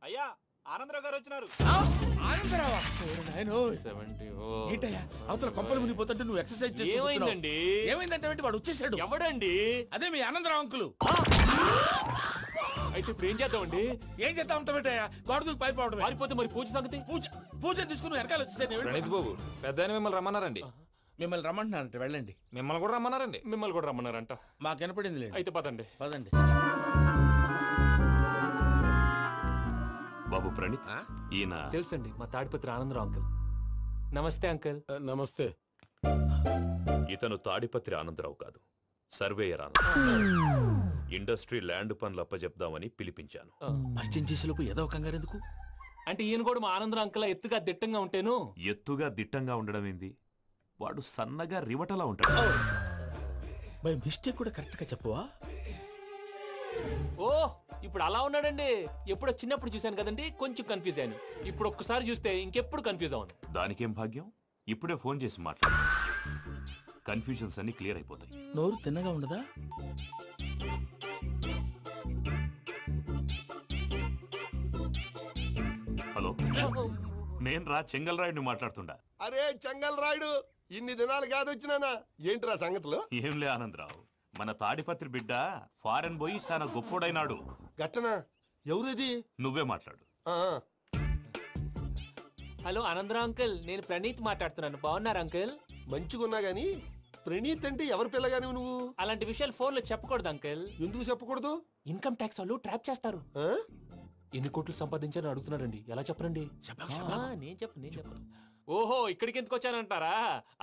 అయ్యా ఆనందరావు గారు వచ్చినారు. ఆనందరావా? ఏంటయ్యా అవతల కొంపలు మునిగిపోతుంటే నువ్వు ఎక్సర్సైజ్ ఏమైందండి? ఏమైందంటే వాడు వచ్చేసాడు. ఎవడండి? అదే మీ ఆనందరావు అంకులు. అయితే ఇప్పుడు ఏం చేద్దామండి? ఏం చేస్తా ఉంటావేటయ్యా? గొడవకు పైపోవడం. పారిపోతే మరి పూజ సంగతి? పూజ తీసుకుని వెనకాల వచ్చేసాను. ప్రణీత్ బాబు పెద్ద మిమ్మల్ని రమ్మన్నారండి. మిమ్మల్ని రమ్మంటున్నారంట, వెళ్ళండి. మిమ్మల్ని కూడా రమ్మన్నారండి. మిమ్మల్ని కూడా రమ్మన్నారంట. మాకు వినపడింది లేండి. అయితే పదండి. పదండి. బాబు ప్రణీత్, ఈయన తెలుసండి, మా తాడిపత్రి ఆనందరావు అంకుల్. నమస్తే అంకుల్. నమస్తే. ఇతను తాడిపత్రి ఆనందరావు కాదు, సర్వేయర్ ఆనందరావు. ఇండస్ట్రీ ల్యాండ్ పనులు అప్పచెప్దామని పిలిపించాను. పరిచయం చేసేలోపు ఏదో కంగారు ఎందుకు? అంటే ఈయన కూడా మా ఆనందరావు అంకుల్ ఎత్తుగా దిట్టంగా ఉంటేను. ఎత్తుగా దిట్టంగా ఉండడం ఏంది, వాడు సన్నగా రివటలా ఉంటాడు. బై మిస్టేక్ కూడా కరెక్ట్ గా చెప్పవా? ఓ ఇప్పుడు అలా ఉన్నాడండి. ఎప్పుడో చిన్నప్పుడు చూశాను కదండి, కొంచెం కన్ఫ్యూజ్ అయ్యాను. ఇప్పుడు ఒక్కసారి చూస్తే ఇంకెప్పుడు కన్ఫ్యూజ్ అవ్వను. దానికేం భాగ్యం, ఇప్పుడే ఫోన్ చేసి మాట్లాడు. కన్ఫ్యూజన్స్ అన్ని క్లియర్ అయిపోతాయి. నోరు తిన్నగా ఉండదా? హలో, నేను రా చెంగల్ రాయుడిని మాట్లాడుతుండా. అరే చెంగల్ రాయుడు, ఇన్ని దినాలు కాదు వచ్చినానా? ఏంట్రా సంగతులు? ఏంలే ఆనందరావు, మన తాడిపత్రి బిడ్డ ఫారెన్ పోయి చాలా గొప్పోడైనాడు. గట్టనా? ఎవరిది? నువ్వే మాట్లాడు. హలో ఆనందరావు అంకుల్, నేను ప్రణీత్ మాట్లాడుతున్నాను. బాగున్నారు అంకుల్? మంచిగున్నా గాని ప్రణీత్ అంటే ఎవరి పిల్లగాని నువ్వు? అలాంటి విషయాలు ఫోన్ లో చెప్పకూడదు అంకుల్. ఎందుకు చెప్పకూడదు? ఇన్కమ్ ట్యాక్స్ వాళ్ళు ట్రాప్ చేస్తారు. ఆ? ఎన్ని కోట్లు సంపాదించాలని అడుగుతున్నారండి. ఎలా చెప్పరండి? నేను చెప్పను. ఓహో, ఇక్కడికి ఎందుకు వచ్చానంటారా?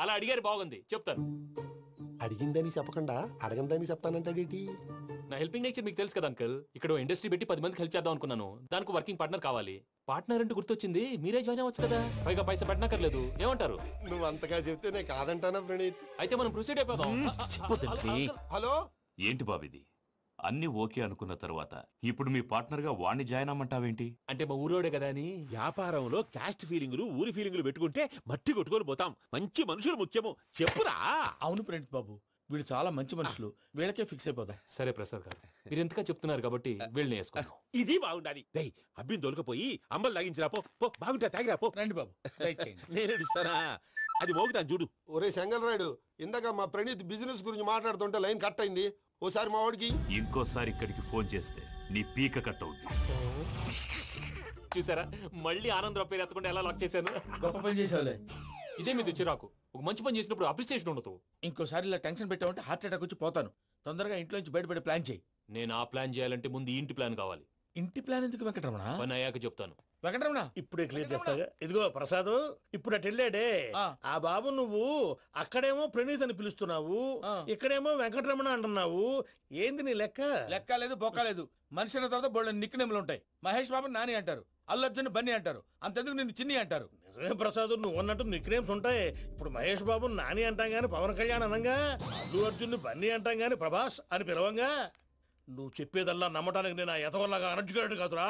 అలా అడిగారు, బాగుంది, చెప్తాను. అడిగిందని చెప్పకుండా అడగందని చెప్తానంటాడేటి? నా హెల్పింగ్ నేచర్ మీకు తెలుసు కదా అంకుల్. ఇక్కడ ఇండస్ట్రీ పెట్టి 10 మందికి హెల్ప్ చేద్దాం అనుకున్నాను. దానికి వర్కింగ్ పార్ట్నర్ కావాలి. పార్ట్నర్ అంటే గుర్తొచ్చింది, మీరే జాయిన్ అవ్వచ్చు కదా. పైగా పైసా పెట్టనక్కర్లేదు. ఏమంటారు? నువ్వు అంతగా చెప్తే నేను కాదంటానా ప్రణీత్? అయితే మనం ప్రొసీడ్ అయిపోదాం. హలో, ఏంటి బాబిది, అన్ని ఓకే అనుకున్న తర్వాత ఇప్పుడు మీ పార్ట్నర్ గా వాణ్ణి జాయిన్ అమ్మంటావేంటి? అంటే మా ఊరోడే కదా అని. వ్యాపారంలో క్యాస్ట్ ఫీలింగులు, ఊరి ఫీలింగులు పెట్టుకుంటే మట్టి కొట్టుకొని పోతాం. మంచి మనుషులు ముఖ్యము. చెప్పురా. అవును ప్రణీత్ బాబు, వీళ్ళు చాలా మంచి మనుషులు. వీళ్ళకే ఫిక్స్ అయిపోదాం. సరే ప్రసాద్ గారు, మీరు ఎంతగా చెప్తున్నారు కాబట్టి వీళ్ళని వేసుకుందాం. ఇది బాగుండాలి. డై అబ్బిని దొలకపోయి అంబలు లాగించిరా పో. బాగుంటా తాగిరా పో. రండి బాబు, దయచేయండి. నేను ఇస్తానా? అది మోగుతాను చూడు. ఒరే చెంగల్ రాయుడు, ఇందాక మా ప్రణీత్ బిజినెస్ గురించి మాట్లాడుతుంటే లైన్ కట్ అయింది. ఓసారి మా వాడికి ఇంకోసారి ఇక్కడికి ఫోన్ చేస్తే నీ పీక కట్ అవుద్ది. చూసారా, మళ్ళీ ఆనందరావు పేరు ఎత్తకుండా ఎలా లాక్ చేశాను. గొప్ప పని చేసేవాళ్ళే. ఇదే మీద చిరాకు. ఒక మంచి పని చేసినప్పుడు అప్రిసియేషన్ ఉండదు. ఇంకోసారి ఇలా టెన్షన్ పెట్టామంటే హార్ట్ అటాక్ వచ్చి పోతాను. తొందరగా ఇంట్లో నుంచి బయటపడే ప్లాన్ చేయి. నేను ఆ ప్లాన్ చేయాలంటే ముందు ఈ ఇంటి ప్లాన్ కావాలి. ఇంటి ప్లాన్ ఎందుకు వెంకటరమణ? పని అయ్యాక చెప్తాను. వెంకటరమణ ఇప్పుడే క్లియర్ చేస్తాగా. ఇదిగో ప్రసాద్, ఇప్పుడు అటు వెళ్ళాడే ఆ బాబు, నువ్వు అక్కడేమో ప్రణీత్ అని పిలుస్తున్నావు, ఇక్కడేమో వెంకటరమణ అంటున్నావు. ఏంది నీ లెక్క? లెక్క లేదు, బొక్క లేదు. మనిషి అన్న తర్వాత బోళ్ళ నిక్నెములు ఉంటాయి. మహేష్ బాబు నాని అంటారు, అల్లు అర్జున్ బన్నీ అంటారు, అంతెందుకు నిన్ను చిన్ని అంటారు. నిజమే ప్రసాద్, నువ్వు అన్నట్టు నిక్నేమ్స్ ఉంటాయి. ఇప్పుడు మహేష్ బాబు నాని అంటాం గాని పవన్ కళ్యాణ్ అనంగా, అల్లు అర్జున్ బన్నీ అంటాం గాని ప్రభాస్ అని పిలవంగా. నువ్వు చెప్పేదల్లా నమ్మటానికి నేను ఎతవల్లాగా అనర్జుకేటెడ్ కాదురా.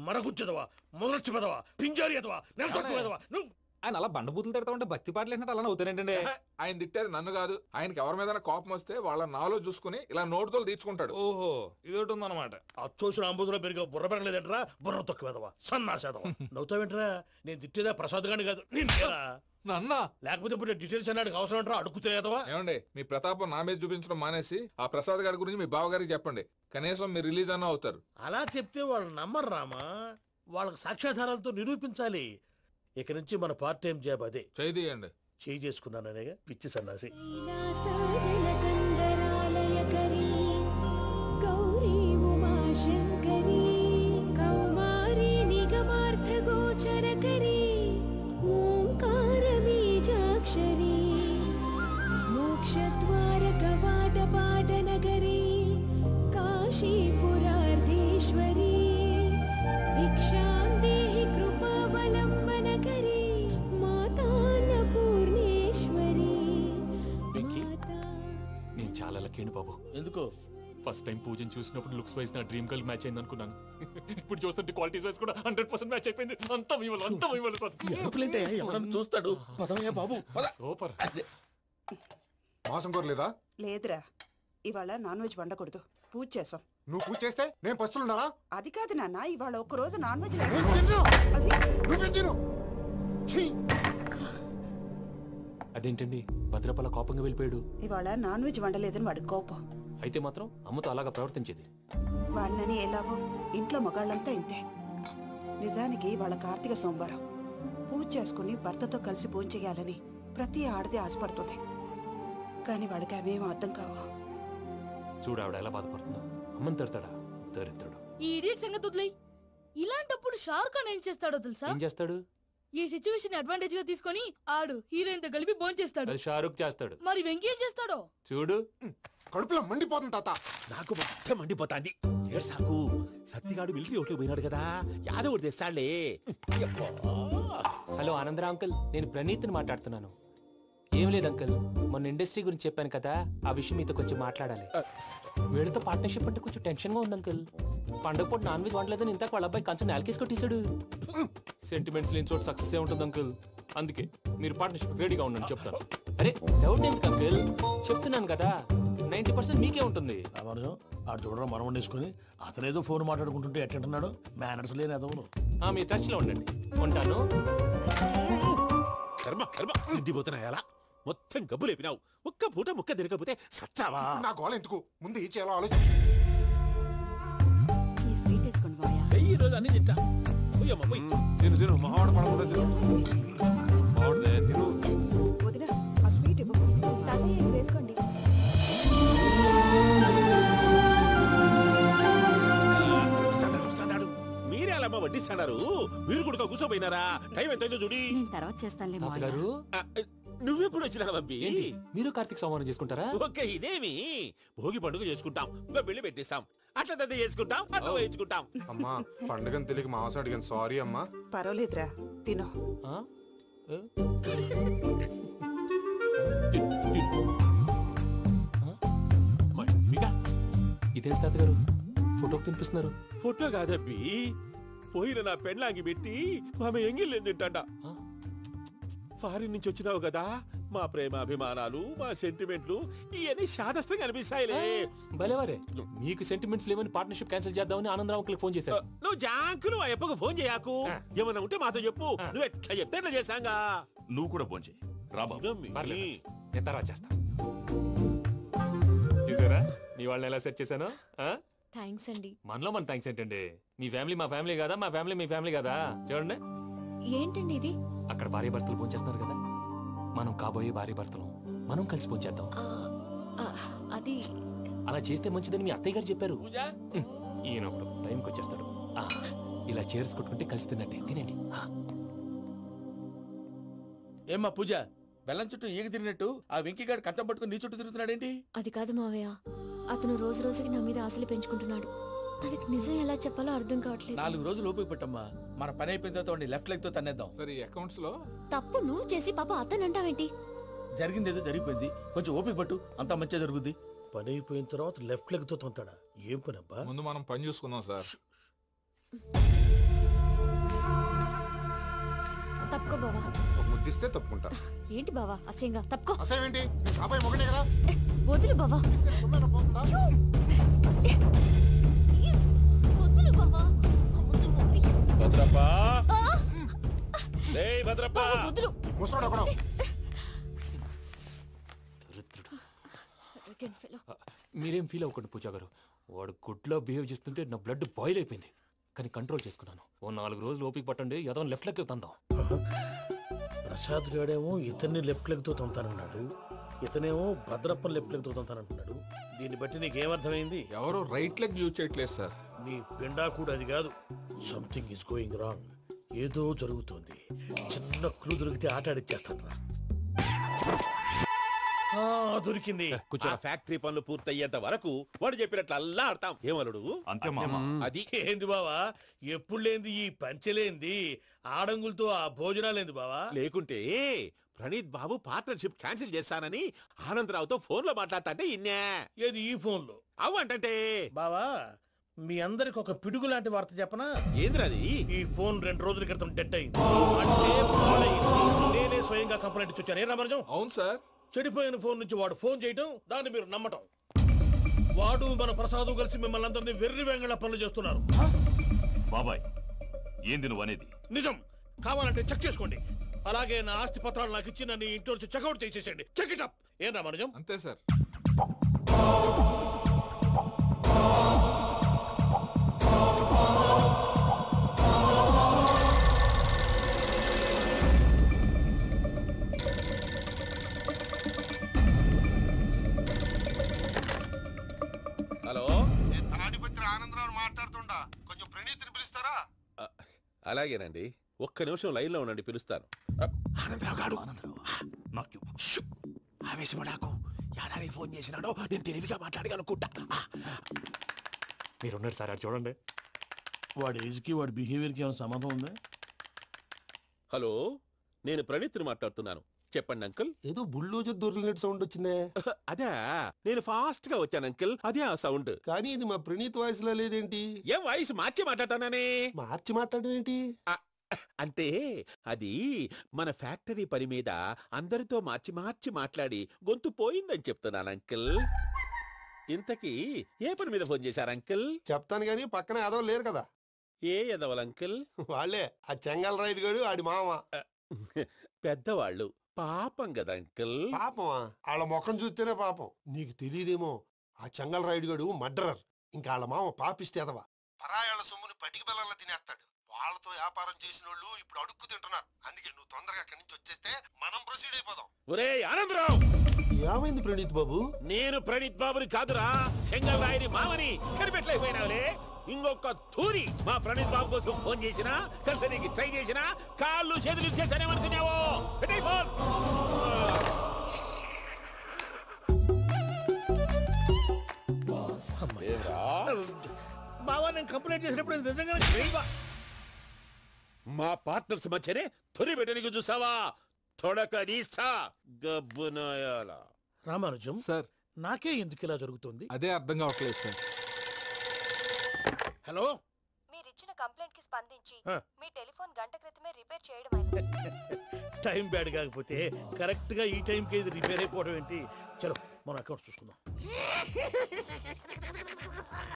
మరగుచ్చదవా, మొదలచ్చి పెదవా, పింజారి ఎదవా, నెలసొక్కుదవా నువ్వు. ఆయన అలా బండబూతులు తిడతా ఉంటే భక్తి పాటలు ఏంటంటే అలా అవుతానంటే. ఆయన తిట్టేది నన్ను కాదు, ఆయనకి ఎవరి మీద కోపం వస్తే వాళ్ళ నాలో చూసుకుని ఇలా నోటుతో తీర్చుకుంటాడు. ఓహో, ఇదొకటి ఉందన్నమాట. అచ్చోసిన అంబుధులో పెరిగే బుర్ర పెరగలేదంటరా, బుర్ర తొక్కువేదవా, సన్నాసేదవా. నవ్వుతావేంట్రా? నేను తిట్టేదా ప్రసాద్ గాని కాదు, నిన్నేరా. నన్నా? లేకపోతే ఇప్పుడు డీటెయిల్స్ అన్నాడు అవసరం అంటారా? అడుగుతాయేదవా? ఏమండి, మీ ప్రతాపం నా మీద చూపించడం మానేసి ఆ ప్రసాద్ గారి గురించి మీ బావగారికి చెప్పండి. కనీసం మీరు రిలీజ్ అన్న అవుతారు. అలా చెప్తే వాళ్ళు నమ్మరు రామా. వాళ్ళకి సాక్ష్యాధారాలతో నిరూపించాలి. ఇక నుంచి మన పార్ట్ టైం జాబ్ అదే. చేయండి. చేయి చేసుకున్నాననేగా పిచ్చి సన్నాసి. బాబు, ఎందుకు? ఫస్ట్ టైం పూజను చూసినప్పుడు లుక్స్ వైజ్ నా డ్రీమ్ గర్ల్ మ్యాచ్ అయింది అనుకున్నాను. ఇప్పుడు చూస్తుంటే క్వాలిటీస్ వైజ్ కూడా 100% మ్యాచ్ అయిపోయింది. అంతా ఎవడన్నా చూస్తాడు. పదవయ్యా బాబు, సూపర్. మాసం కోరలేదా? లేదురా, ఇవాళ నాన్ వెజ్ వండకూడదు, పూజ చేసాం. నువ్వు పూజ చేస్తే నేను పస్తులున్నారా? అది కాదు నాన్న, ఇవాళ ఒక్క రోజు నాన్ వెజ్ నేను తిన్ను. అది నువ్వే తిను. ఛీ! అదేంటండి భద్రపల కోపంగా వెళ్ళిపోయాడు? ఇవాళ నాన్ వెజ్ వండలేదని వాడి కోపం. అయితే మాత్రం అమ్మతో అలాగా ప్రవర్తించేది. వాడినని ఎలాగో ఇంట్లో మగాళ్ళంతా ఇంతే. నిజానికి వాళ్ళ కార్తీక సోమవారం పూజ చేసుకుని భర్తతో కలిసి పూజ చేయాలని ప్రతి ఆడది ఆశపడుతుంది. కానీ వాడికి అవేం అర్థం కావు. చూడు ఆవిడ ఎలా బాధపడుతుందో. అమ్మని తిడతాడా దరిద్రుడు. ఈ ఇడియట్ సంగతి వదిలేయ్. ఇలాంటప్పుడు షారుఖ్ ఖాన్ ఏం చేస్తాడో తెలుసా? ఏం చేస్తాడు? ఈ సిచ్యువేషన్ అడ్వాంటేజ్ గా తీసుకొని ఆడు హీరోయిన్ తో కలిపి బోన్ చేస్తాడు. అది షారుఖ్ చేస్తాడు. మరి వెంకీ ఏం చేస్తాడో చూడు. కడుపులో మండిపోతుంది తాత. నాకు మొత్తం మండిపోతాంది. ఏడు సాకు సత్తిగాడు మిలిటరీ ఓట్లు పోయినాడు కదా, యాదవ్ ఒకటి తెస్తాడులే. హలో ఆనందరా అంకుల్, నేను ప్రణీత్ని మాట్లాడుతున్నాను. ఏం లేదు అంకుల్, మొన్న ఇండస్ట్రీ గురించి చెప్పాను కదా, ఆ విషయం మీతో కొంచెం మాట్లాడాలి. వీళ్ళతో పార్ట్నర్షిప్ అంటే కొంచెం టెన్షన్ గా ఉంది అంకుల్. పండగ పూట నాన్ వెజ్ వండలేదని ఇంతకు వాళ్ళ అబ్బాయి కంచెం నేలకేసి కొట్టేశాడు. సెంటిమెంట్స్ లేని చోట సక్సెస్ ఏ ఉంటుంది అంకుల్. అందుకే మీరు పార్ట్నర్షిప్ రెడీగా ఉండండి చెప్తాను. అరే డౌట్ ఎందుకు అంకుల్, చెప్తున్నాను కదా 90% మీకే ఉంటుంది. రామానుజం ఆడు చూడడం మనం వండేసుకుని అతనేదో ఫోన్ మాట్లాడుకుంటుంటే ఎట్టంటున్నాడు. మేనర్స్ లేని అదవును. మీ టచ్ లో ఉండండి. ఉంటాను. కర్మ కర్మ తిండిపోతున్నాయలా మొత్తం గబ్బు లేపినావు. ఒక్క పూట ముక్క తిరగకపోతే సచ్చావా? నా గోల ఎందుకు, ముందు ఏం చేయాలో ఆలోచించు. ఈ స్వీట్ వేసుకోండి బాయా. ఈ రోజు అన్ని తింటా. పోయమ్మ పోయి. తిను తిను మావాడు పడకుండా తిను. మావాడులే తిను. వదిన ఆ స్వీట్ ఇవ్వు. వేసుకోండి. వస్తాడు. మీరే అలా వడ్డిస్తాడారు. మీరు కూడా కూర్చోపోయినారా? టైం ఎంతైందో చూడి. నేను తర్వాత చేస్తానులే తాతగారు ఆ, నువ్వెప్పుడు వచ్చినా బంపి? ఏంటి మీరు కార్తీక్ సంహారం చేసుకుంటారా? ఓకే ఇదేమి భోగి పండుగ చేసుకుంటాం, ఇంకా పెళ్లి పెట్టేస్తాం, అట్లా దద్ద చేసుకుంటాం, అట్లా వేయించుకుంటాం. అమ్మా పండుగని తెలియక మాంస అడిగాను, సారీ అమ్మా. పర్వాలేదురా, తినో. ఆ? ఏ? ఇదేంటి తాతగారు ఫోటోకి తినిపిస్తున్నారు? ఫోటో కాదబ్బి, పోయిన నా పెళ్ళాంగి పెట్టి ఆమె ఎంగిల్లేం తింటాడ. ఆ? ఫారిన్ నుంచి వచ్చినావు కదా, మా ప్రేమ అభిమానాలు మా సెంటిమెంట్లు ఇవన్నీ శాదస్తంగా అనిపిస్తాయిలే. భలేవారే, మీకు సెంటిమెంట్స్ లేవని పార్ట్నర్షిప్ క్యాన్సిల్ చేద్దామని ఆనందరావు అంకుల్ ఫోన్ చేశారు. నువ్వు జాంకులు ఆ ఎప్పకు ఫోన్ చేయకు. ఏమన్నా ఉంటే మాతో చెప్పు. నువ్వు ఎట్లా చెప్తే ఎట్లా చేశాంగా. నువ్వు కూడా పోంచే రాబాబు. ఇదమ్మి. పర్లేదు. నేను తర్వాత చేస్తా. చూసారా మీ వాళ్ళని ఎలా సెట్ చేశాను? థ్యాంక్స్ అండి. మనలో మన థ్యాంక్స్ ఏంటండి? మీ ఫ్యామిలీ మా ఫ్యామిలీ కదా, మా ఫ్యామిలీ మీ ఫ్యామిలీ కదా. చూడండి ఏంటండి ఇది? అక్కడ భార్య భర్తలు పోంచేస్తున్నారు కదా, మనం కాబోయే భార్య భర్తలు మనం కలిసి పోంచేద్దాం. అది అలా చేస్తే మంచిదని మీ అత్తయ్య గారు చెప్పారు. పూజ ఈయన ఒకడు టైంకి వచ్చేస్తాడు. ఇలా చేర్స్ కొట్టుకుంటే కలిసి తిన్నట్టే. తినండి. ఏమ్మా పూజ, బెల్లం చుట్టూ ఈగ తిరిగినట్టు ఆ వెంకీగాడు కట్టం పట్టుకుని నీ చుట్టూ తిరుగుతున్నాడేంటి? అది కాదు మావయ్య, అతను రోజు రోజుకి నా మీద ఆశలు పెంచుకుంటున్నాడు. తనకి నిజం ఎలా చెప్పాలో అర్థం కావట్లేదు. 4 రోజులు ఓపిక పట్టమ్మా, మన పని అయిపోయిన తర్వాత లెఫ్ట్ లెగ్ తో తన్నేద్దాం. సరే అకౌంట్స్ లో తప్పు నువ్వు చేసి పాప అతను అంటావేంటి? జరిగింది ఏదో జరిగిపోయింది, కొంచెం ఓపిక పట్టు, అంతా మంచిగా జరుగుద్ది. పని అయిపోయిన తర్వాత లెఫ్ట్ లెగ్ తో తొంతాడా? ఏం పని అబ్బా? ముందు మనం పని చూసుకుందాం సార్. తప్పుకో బావా. ఒక ముద్దిస్తే తప్పుకుంటా. ఏంటి బావా అసహ్యంగా? తప్పుకో. అసేమేంటి, నీ కాబోయే మొగనే కదా. వదులు బావా. ఇస్తే సొమ్మేనా పోతుందా? వదులు బావా. భద్రప్పా, లేయ్ భద్రప్పా. వదులు. ముసలోడు ఒకడు. మీరేం ఫీల్ అవ్వకండి పూజా గారు. వాడు గుడ్లో బిహేవ్ చేస్తుంటే నా బ్లడ్ బాయిల్ అయిపోయింది. కానీ కంట్రోల్ చేసుకున్నాను. ఓ 4 రోజులు ఓపిక పట్టండి, ఏదో లెఫ్ట్ లెగ్ తందాం. ప్రసాద్ గాడేమో ఇతన్ని లెఫ్ట్ లెగ్ తో తొంతానన్నాడు, ఇతనేమో భద్రప్పని లెఫ్ట్ లెగ్ తో తొంతానంటున్నాడు. దీన్ని బట్టి నీకేమర్థమైంది? ఎవరు రైట్ లెగ్ యూజ్ చేయట్లేదు సార్. నీ పిండా కూడా అది కాదు. Something is going wrong. ఏదో జరుగుతోంది. చిన్న క్లూ దొరికితే ఆట ఆడిచ్చేస్తాను రా. దొరికింది. ఆ ఫ్యాక్టరీ పనులు పూర్తయ్యేంత వరకు వాడు చెప్పినట్లు అల్లా ఆడతాం. ఏమలుడు? అంతే మామ. అది ఏంది బావా, ఎప్పుడు లేంది ఈ పంచలేంది, ఆడంగులతో ఆ భోజనాలేంది బావా? లేకుంటే ప్రణీత్ బాబు పార్ట్నర్షిప్ క్యాన్సిల్ చేస్తానని ఆనందరావుతో ఫోన్ లో మాట్లాడతాంటే ఇన్నే. ఏది ఈ ఫోన్ లో? అవ్వంటే బావా, మీ అందరికి ఒక పిడుగు లాంటి వార్త చెప్పనా? ఏంద్రది? ఈ ఫోన్ 2 రోజుల క్రితం డెడ్ అయింది. అంటే పాడైంది. నేనే స్వయంగా కంప్లైంట్ ఇచ్చి వచ్చాను. ఏ రామరాజం? అవును సార్. చెడిపోయిన ఫోన్ నుంచి వాడు ఫోన్ చేయటం, దాన్ని మీరు నమ్మటం. వాడు మన ప్రసాదు కలిసి మిమ్మల్ని అందరినీ వెర్రి వెంగళ పనులు చేస్తున్నారు. బాబాయ్ ఏంది నువ్వు అనేది? నిజం. కావాలంటే చెక్ చేసుకోండి. అలాగే నా ఆస్తి పత్రాలు నాకు ఇచ్చి నన్ను ఇంట్లో నుంచి చెక్అౌట్ చేసేసండి. Check it up. ఏం రామానుజం? అంతే సార్. హలో, నేను తాడిపత్రి ఆనందరావు మాట్లాడుతుండా, కొంచెం ప్రణీతిని పిలుస్తారా? అలాగేనండి, ఒక్క నిమిషం లైన్ లో ఉండండి, పిలుస్తాను. ఆనందరావు గారు, నాకు చెప్పు. ఆవేశపడాకు. యాదానికి ఫోన్ చేసినాడో నేను తెలివిగా మాట్లాడగలనుకుంటా. మీరున్నారు సార్, అది చూడండి. వాడి ఏజ్కి వాడి బిహేవియర్కి ఏమైనా సంబంధం ఉందా? హలో, నేను ప్రణీత్ని మాట్లాడుతున్నాను. చెప్పండి అంకుల్. ఏదో బుల్డోజర్ దొరికినట్టు సౌండ్ వచ్చిందే. అదే, నేను ఫాస్ట్ గా వచ్చాను అంకుల్, అదే ఆ సౌండ్. కానీ ఇది మా ప్రణీత్ వాయిస్ లో లేదేంటి? ఏం వాయిస్ మార్చి మాట్లాడతానని? మార్చి మాట్లాడడం ఏంటి? అంటే అది మన ఫ్యాక్టరీ పని మీద అందరితో మార్చి మార్చి మాట్లాడి గొంతు పోయిందని చెప్తున్నాను అంకుల్. ఇంతకీ ఏ పని మీద ఫోన్ చేశారు అంకుల్? చెప్తాను గానీ పక్కన యాదవ్ లేరు కదా. ఏ ఎదవలు అంకుల్? వాళ్ళే, ఆ చెంగల్ రైడ్ గడు ఆడి మామ. పెద్దవాళ్ళు, పాపం కదా అంకుల్. పాపమా? వాళ్ళ ముఖం చూస్తేనే పాపం. నీకు తెలియదేమో, ఆ చెంగల్ రైడ్ గడు మర్డరర్. ఇంకా వాళ్ళ మామ పాపిస్తేదవా. పరాయాళ్ళ సొమ్ముని పటికి బెల్లంలో తినేస్తాడు. వాళ్ళతో వ్యాపారం చేసిన వాళ్ళు ఇప్పుడు అడుక్కు తింటున్నారు. అందుకే నువ్వు తొందరగా అక్కడి నుంచి వచ్చేస్తే మనం ప్రొసీడ్ అయిపోదాం. ఒరే ఆనందరావు, ఏమైంది ప్రణీత్ బాబు? నేను ప్రణీత్ బాబుని కాదురా, సెంగల్ రాయని మామని. కనిపెట్టలేకపోయినావులే. ఇంకొక తూరి మా ప్రణీత్ బాబు కోసం ఫోన్ చేసినా, కలిసి ట్రై చేసినా కాళ్ళు చేతులు చేశానేమనుకున్నావో. పెట్టే ఫోన్. బావా, నేను కంప్లైంట్ చేసినప్పుడు ఇది నిజంగానే చేయవా? మా పార్ట్నర్స్ మధ్యనే తొలి పెట్టడానికి చూసావా? తొడక నీస్తా గబ్బునాయాల. రామానుజం సార్, నాకే ఎందుకు ఇలా జరుగుతుంది? అదే అర్థం కావట్లేదు సార్. హలో, మీరిచ్చిన కంప్లైంట్ కి స్పందించి మీ టెలిఫోన్ గంట క్రితమే రిపేర్ చేయడం. టైం బ్యాడ్ కాకపోతే కరెక్ట్ గా ఈ టైంకి ఇది రిపేర్ అయిపోవడం ఏంటి? చలో మన అకౌంట్ చూసుకుందాం.